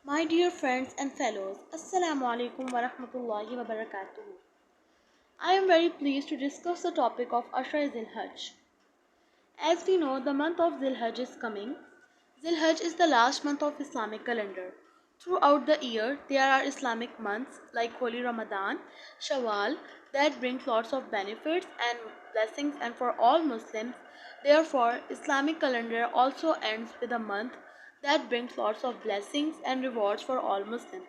My dear friends and fellows, Assalamu alaikum wa rahmatullahi wa barakatuh. I am very pleased to discuss the topic of Ashra Zilhajj. As we know, the month of Zilhajj is coming. Zilhajj is the last month of Islamic calendar. Throughout the year, there are Islamic months like Holy Ramadan, Shawwal that bring lots of benefits and blessings and for all Muslims. Therefore, Islamic calendar also ends with a month that brings lots of blessings and rewards for all Muslims.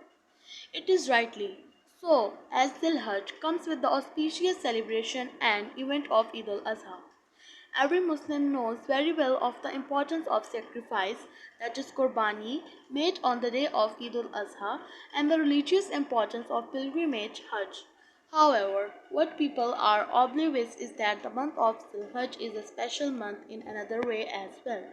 It is rightly so, as Zilhajj comes with the auspicious celebration and event of Eid al-Adha. Every Muslim knows very well of the importance of sacrifice, that is Qurbani, made on the day of Eid al-Adha, and the religious importance of pilgrimage Hajj. However, what people are oblivious is that the month of Zilhajj is a special month in another way as well.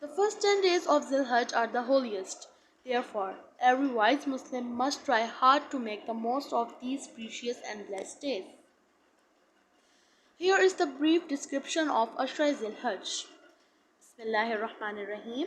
The first 10 days of Zilhajj are the holiest. Therefore, every wise Muslim must try hard to make the most of these precious and blessed days. Here is the brief description of Ashra Zilhajj. Bismillahirrahmanirrahim.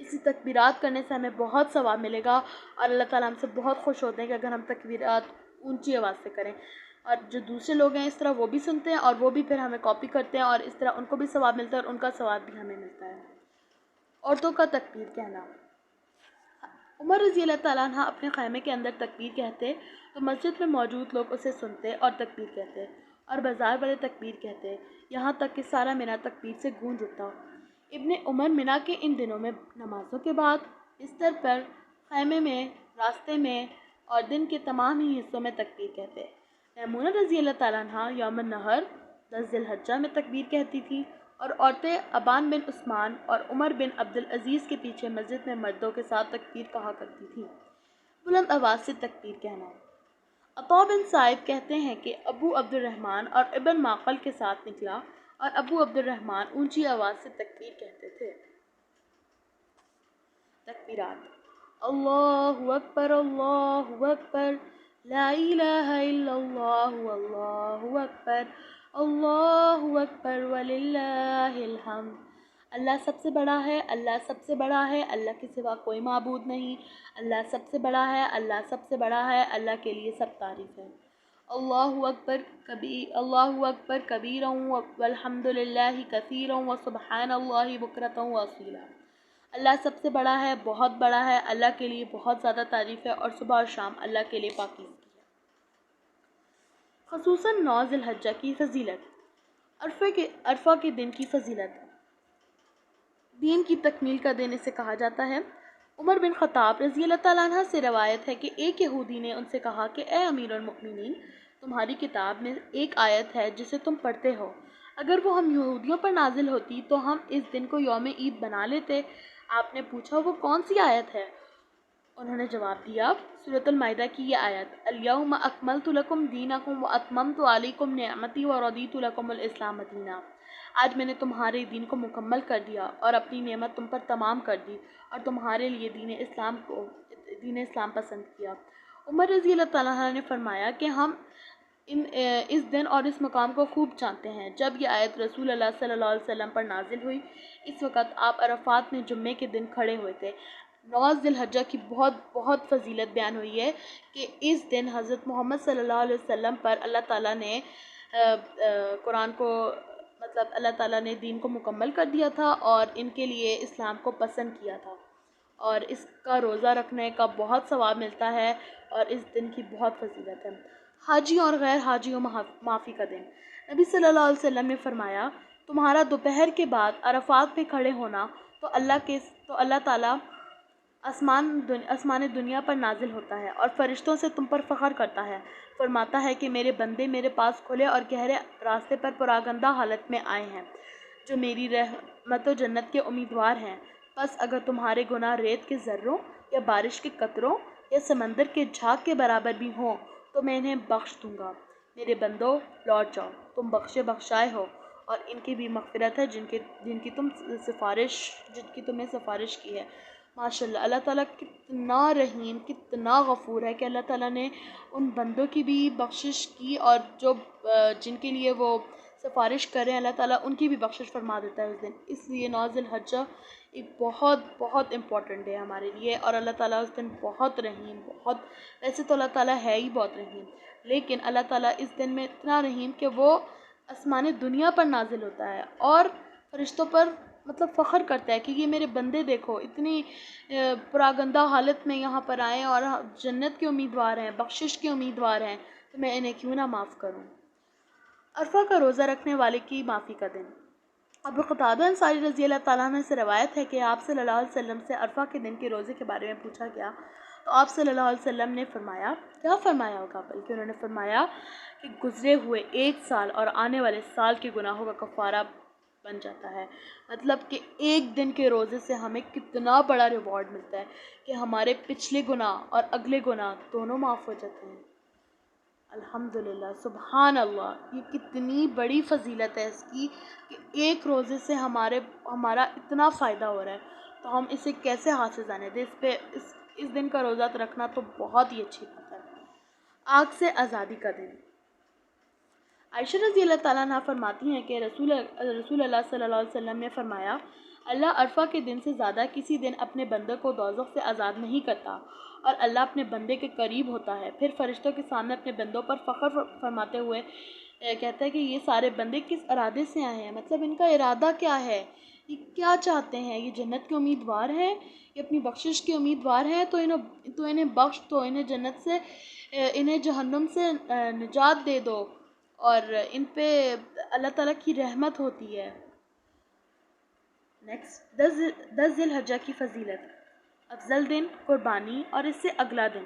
اسی تکبیرات کرنے سے ہمیں بہت ثواب ملے گا، اور اللہ تعالیٰ ہم سے بہت خوش ہوتے ہیں کہ اگر ہم تکبیرات اونچی آواز سے کریں، اور جو دوسرے لوگ ہیں اس طرح وہ بھی سنتے ہیں اور وہ بھی پھر ہمیں کاپی کرتے ہیں، اور اس طرح ان کو بھی ثواب ملتا ہے اور ان کا ثواب بھی ہمیں ملتا ہے۔ عورتوں کا تکبیر کہنا۔ عمر رضی اللہ تعالیٰ عنہ اپنے خیمے کے اندر تکبیر کہتے تو مسجد میں موجود لوگ اسے سنتے اور تکبیر کہتے، اور بازار والے تکبیر کہتے، یہاں تک کہ سارا مینا تکبیر سے گونج اٹھتا۔ ابن عمر مینا کے ان دنوں میں نمازوں کے بعد بستر پر، خیمے میں، راستے میں اور دن کے تمام ہی حصوں میں تکبیر کہتے۔ میمونہ رضی اللہ تعالیٰ عنہ یوم النحر 10 ذی الحجہ میں تکبیر کہتی تھی، اور عورتیں ابان بن عثمان اور عمر بن عبدالعزیز کے پیچھے مسجد میں مردوں کے ساتھ تکبیر کہا کرتی تھیں۔ بلند آواز سے تکبیر کہنا۔ عطا بن سائب کہتے ہیں کہ ابو عبد الرحمن اور ابن معقل کے ساتھ نکلا، اور ابو عبد الرحمن اونچی آواز سے تکبیر کہتے تھے۔ تکبیرات: اللہ اکبر، اللہ اکبر، لا الہ الا اللہ، اللہ اکبر، اللہ اکبر وللہ الحمد۔ اللہ سب سے بڑا ہے، اللہ سب سے بڑا ہے، اللہ کے سوا کوئی معبود نہیں، اللہ سب سے بڑا ہے، اللہ سب سے بڑا ہے، اللہ کے لیے سب تعریف ہے۔ اللہ اکبر کبیرا والحمد للہ کثیرا وسبحان اللہ بکرۃ واصیلا۔ اللہ سب سے بڑا ہے، بہت بڑا ہے، اللہ کے لیے بہت زیادہ تعریف ہے، اور صبح اور شام اللہ کے لیے پاکیزگی ہے۔ خصوصاً 9 ذی الحجہ کی فضیلت۔ عرفہ کے دن کی فضیلت۔ دین کی تکمیل کا دن اسے کہا جاتا ہے۔ عمر بن خطاب رضی اللہ تعالیٰ عنہ سے روایت ہے کہ ایک یہودی نے ان سے کہا کہ اے امیر المؤمنین، تمہاری کتاب میں ایک آیت ہے جسے تم پڑھتے ہو، اگر وہ ہم یہودیوں پر نازل ہوتی تو ہم اس دن کو یوم عید بنا لیتے۔ آپ نے پوچھا وہ کون سی آیت ہے؟ انہوں نے جواب دیا، سورۃ المائدہ کی یہ آیت، الیوم اکملت لکم دینکم واتممت علیکم نعمتی ورضیت لکم الاسلام دینا۔ آج میں نے تمہارے دین کو مکمل کر دیا اور اپنی نعمت تم پر تمام کر دی، اور تمہارے لیے دین اسلام پسند کیا۔ عمر رضی اللہ تعالیٰ عنہ نے فرمایا کہ ہم اس دن اور اس مقام کو خوب جانتے ہیں۔ جب یہ آیت رسول اللہ صلی اللہ علیہ وسلم پر نازل ہوئی، اس وقت آپ عرفات میں جمعے کے دن کھڑے ہوئے تھے۔ 9 ذی الحجہ کی بہت فضیلت بیان ہوئی ہے کہ اس دن حضرت محمد صلی اللہ علیہ وسلم پر اللہ تعالیٰ نے قرآن کو اللہ تعالیٰ نے دین کو مکمل کر دیا تھا اور ان کے لیے اسلام کو پسند کیا تھا، اور اس کا روزہ رکھنے کا بہت ثواب ملتا ہے، اور اس دن کی بہت فضیلت ہے۔ حاجیوں اور غیر حاجیوں معافی کا دن۔ نبی صلی اللہ علیہ وسلم نے فرمایا، تمہارا دوپہر کے بعد عرفات میں کھڑے ہونا تو اللہ تعالیٰ آسمان دنیا پر نازل ہوتا ہے اور فرشتوں سے تم پر فخر کرتا ہے، فرماتا ہے کہ میرے بندے میرے پاس کھلے اور گہرے راستے پر پراگندہ حالت میں آئے ہیں، جو میری رحمت و جنت کے امیدوار ہیں۔ بس اگر تمہارے گناہ ریت کے ذروں یا بارش کے قطروں یا سمندر کے جھاگ کے برابر بھی ہوں تو میں انہیں بخش دوں گا۔ میرے بندو، لوٹ جاؤ، تم بخشائے ہو، اور ان کی بھی مغفرت ہے جن کی تم نے سفارش کی ہے۔ ماشاءاللہ، اللہ تعالیٰ کتنا رحیم، کتنا غفور ہے کہ اللہ تعالیٰ نے ان بندوں کی بھی بخشش کی، اور جن کے لیے وہ سفارش کریں اللہ تعالیٰ ان کی بھی بخشش فرما دیتا ہے اس دن۔ اس لیے 9 ذی الحجہ ایک بہت امپورٹنٹ ہے ہمارے لیے، اور اللہ تعالیٰ اس دن بہت رحیم، ویسے تو اللہ تعالیٰ ہے ہی بہت رحیم، لیکن اللہ تعالیٰ اس دن میں اتنا رحیم کہ وہ آسمان دنیا پر نازل ہوتا ہے اور فرشتوں پر فخر کرتا ہے کہ یہ میرے بندے دیکھو اتنی پراگندہ حالت میں یہاں پر آئے اور جنت کے امیدوار ہیں، بخشش کے امیدوار ہیں، تو میں انہیں کیوں نہ معاف کروں۔ عرفہ کا روزہ رکھنے والے کی معافی کا دن۔ ابو قتادہ انصاری رضی اللہ تعالیٰ عنہ سے روایت ہے کہ آپ صلی اللہ علیہ وسلم سے عرفہ کے دن کے روزے کے بارے میں پوچھا گیا تو آپ صلی اللہ علیہ وسلم نے کیا فرمایا ہوگا، بلکہ انہوں نے فرمایا کہ گزرے ہوئے 1 سال اور آنے والے سال کے گناہوں کا کفارہ بن جاتا ہے۔ مطلب کہ ایک دن کے روزے سے ہمیں کتنا بڑا ریوارڈ ملتا ہے کہ ہمارے پچھلے گناہ اور اگلے گناہ دونوں معاف ہو جاتے ہیں۔ الحمدللہ، سبحان اللہ، یہ کتنی بڑی فضیلت ہے اس کی کہ ایک روزے سے ہمارا اتنا فائدہ ہو رہا ہے، تو ہم اسے کیسے ہاتھ سے جانے دیں۔ اس دن کا روزہ رکھنا تو بہت ہی اچھی بات ہے۔ آگ سے آزادی کا دن۔ عائشہ رضی اللہ تعالیٰ عنہ فرماتی ہیں کہ رسول اللہ صلی اللہ علیہ وسلم نے فرمایا، اللہ عرفہ کے دن سے زیادہ کسی دن اپنے بندے کو دوزخ سے آزاد نہیں کرتا اور اللہ اپنے بندے کے قریب ہوتا ہے۔ پھر فرشتوں کے سامنے اپنے بندوں پر فخر فرماتے ہوئے کہتا ہے کہ یہ سارے بندے کس ارادے سے آئے ہیں، مطلب ان کا ارادہ کیا ہے، یہ کیا چاہتے ہیں، یہ جنت کے امیدوار ہیں، یہ اپنی بخشش کے امیدوار ہیں، تو انہیں بخش دو، انہیں جنت سے انہیں جہنم سے نجات دے دو، اور ان پہ اللہ تعالیٰ کی رحمت ہوتی ہے۔ نیکسٹ 10 ذی الحجہ کی فضیلت۔ افضل دن قربانی اور اس سے اگلا دن۔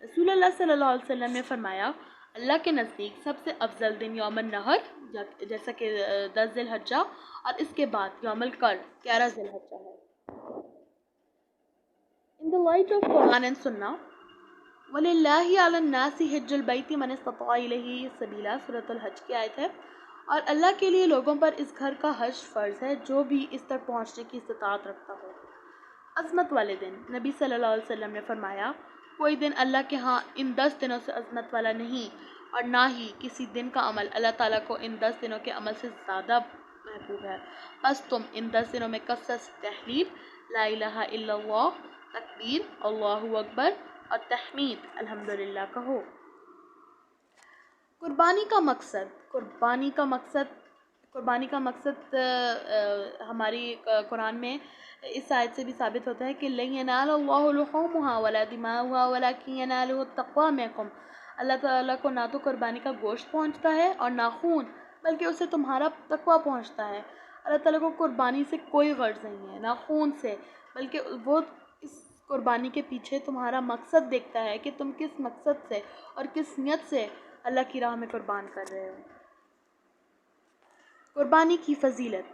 رسول اللہ صلی اللہ علیہ وسلم نے فرمایا، اللہ کے نزدیک سب سے افضل دن یوم النحر جیسا کہ 10 ذی الحجہ، اور اس کے بعد یوم القر 11 ذی الحجہ ہے۔ In the light of Quran and Sunnah، وَلِلَّهِ عَلَى النَّاسِ حِجُّ الْبَيْتِ مَنِ اسْتَطَاعَ إِلَيْهِ سَبِيلًا، سورۃ الحج کی آیت ہے، اور اللہ کے لیے لوگوں پر اس گھر کا حج فرض ہے جو بھی اس تک پہنچنے کی استطاعت رکھتا ہو۔ عظمت والے دن۔ نبی صلی اللہ علیہ وسلم نے فرمایا، کوئی دن اللہ کے ہاں ان 10 دنوں سے عظمت والا نہیں، اور نہ ہی کسی دن کا عمل اللہ تعالیٰ کو ان 10 دنوں کے عمل سے زیادہ محبوب ہے۔ بس تم ان 10 دنوں میں کثرت سے تحلیل، لا الہ الا اللہ، تکبیر، اللہ اکبر، اور تحمید، الحمدللہ کہو۔ قربانی کا مقصد۔ قربانی کا مقصد ہماری قرآن میں اس آیت سے بھی ثابت ہوتا ہے کہ لَن يَنَالَ اللَّهُ لُحُومُهَا وَلَا دِمَاؤُهَا وَلَكِنْ يَنَالُهُ التَّقْوَىٰ مِنكُمْ، اللہ تعالیٰ کو نہ تو قربانی کا گوشت پہنچتا ہے اور نہ خون، بلکہ اسے تمہارا تقویٰ پہنچتا ہے۔ اللہ تعالیٰ کو قربانی سے کوئی غرض نہیں ہے، نہ خون سے، بلکہ وہ اس قربانی کے پیچھے تمہارا مقصد دیکھتا ہے کہ تم کس مقصد سے اور کس نیت سے اللہ کی راہ میں قربان کر رہے ہو۔ قربانی کی فضیلت۔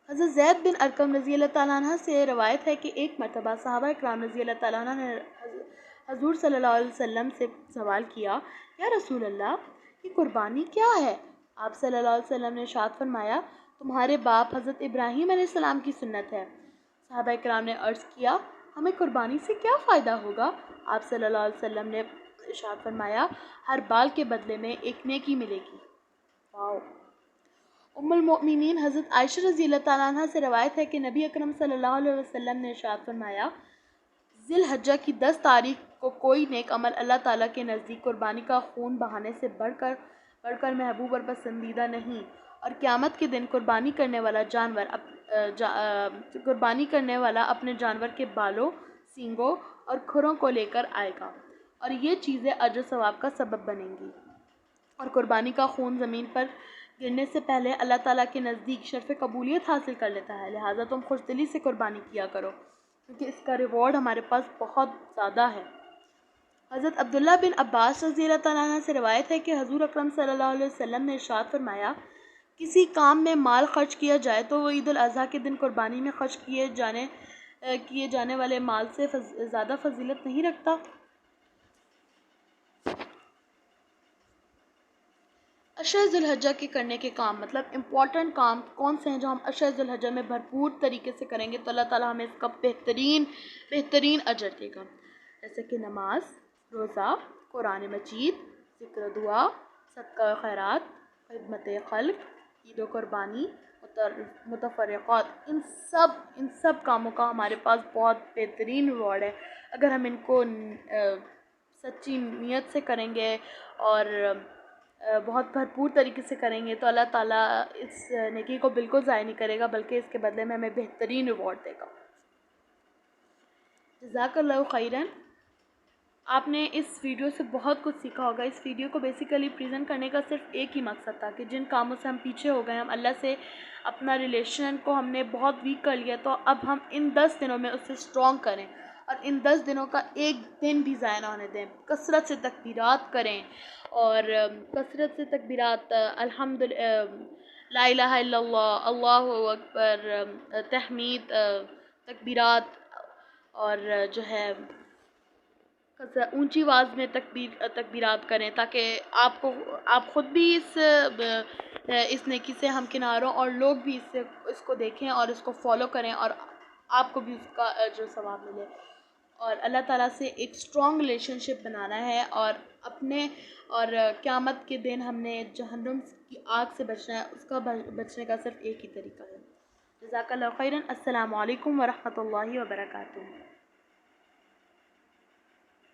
حضرت زید بن ارقم رضی اللہ تعالیٰ عنہ سے روایت ہے کہ ایک مرتبہ صحابہ اکرام رضی اللہ تعالیٰ عنہ نے حضور صلی اللہ علیہ وسلم سے سوال کیا، یا رسول اللہ، یہ قربانی کیا ہے؟ آپ صلی اللہ علیہ وسلم نے ارشاد فرمایا، تمہارے باپ حضرت ابراہیم علیہ السلام کی سنت ہے۔ صحابہ اکرام نے عرض کیا، ہمیں قربانی سے کیا فائدہ ہوگا؟ آپ صلی اللہ علیہ وسلم نے ارشاد فرمایا، ہر بال کے بدلے میں ایک نیکی ملے گی۔ واو۔ ام المؤمنین حضرت عائشہ رضی اللہ تعالیٰ عنہ سے روایت ہے کہ نبی اکرم صلی اللہ علیہ وسلم نے ارشاد فرمایا، ذی الحجہ کی 10 تاریخ کو کوئی نیک عمل اللہ تعالیٰ کے نزدیک قربانی کا خون بہانے سے بڑھ کر محبوب اور پسندیدہ نہیں، اور قیامت کے دن قربانی کرنے والا اپنے جانور کے بالوں، سینگوں اور کھروں کو لے کر آئے گا، اور یہ چیزیں اجر و ثواب کا سبب بنیں گی، اور قربانی کا خون زمین پر گرنے سے پہلے اللہ تعالیٰ کے نزدیک شرف قبولیت حاصل کر لیتا ہے، لہٰذا تم خوش دلی سے قربانی کیا کرو، کیونکہ اس کا ریوارڈ ہمارے پاس بہت زیادہ ہے۔ حضرت عبداللہ بن عباس رضی اللہ تعالیٰ عنہ سے روایت ہے کہ حضور اکرم صلی اللہ علیہ وسلم نے ارشاد فرمایا، کسی کام میں مال خرچ کیا جائے تو وہ عید الاضحیٰ کے دن قربانی میں خرچ کیے جانے والے مال سے زیادہ فضیلت نہیں رکھتا۔ عشر ذی الحجہ کے کرنے کے کام، مطلب امپورٹنٹ کام کون سے ہیں جو ہم عشر ذی الحجہ میں بھرپور طریقے سے کریں گے تو اللہ تعالیٰ ہمیں اس کا بہترین اجر دے گا، جیسے کہ نماز، روزہ، قرآن مجید، ذکر دعا، صدقہ خیرات، خدمت خلق، عید و قربانی، متفرقات، ان سب کاموں کا ہمارے پاس بہت بہترین ریوارڈ ہے۔ اگر ہم ان کو سچی نیت سے کریں گے اور بہت بھرپور طریقے سے کریں گے تو اللہ تعالیٰ اس نیکی کو بالکل ضائع نہیں کرے گا، بلکہ اس کے بدلے میں ہمیں بہترین ریوارڈ دے گا۔ جزاک اللہ خیراً۔ آپ نے اس ویڈیو سے بہت کچھ سیکھا ہوگا۔ اس ویڈیو کو بیسیکلی پریزنٹ کرنے کا صرف ایک ہی مقصد تھا کہ جن کاموں سے ہم پیچھے ہو گئے، ہم اللہ سے اپنا ریلیشن کو ہم نے بہت ویک کر لیا، تو اب ہم ان 10 دنوں میں اسے اسٹرانگ کریں، اور ان 10 دنوں کا ایک دن بھی ضائع نہ ہونے دیں۔ کثرت سے تکبیرات کریں، اور کثرت سے تکبیرات، لا الہ الا اللہ، اللہ اکبر، تحمید، تکبیرات، اور جو ہے اونچی آواز میں تکبیرات کریں، تاکہ آپ خود بھی اس نیکی سے ہمکنار ہوں، اور لوگ بھی اس کو دیکھیں اور اس کو فالو کریں، اور آپ کو بھی اس کا جو ثواب ملے۔ اور اللہ تعالیٰ سے ایک اسٹرانگ ریلیشن شپ بنانا ہے، اور قیامت کے دن ہم نے جہنم کی آگ سے بچنا ہے، اس کا بچنے کا صرف ایک ہی طریقہ ہے۔ جزاک اللہ خیرن. السلام علیکم ورحمۃ اللہ وبرکاتہ.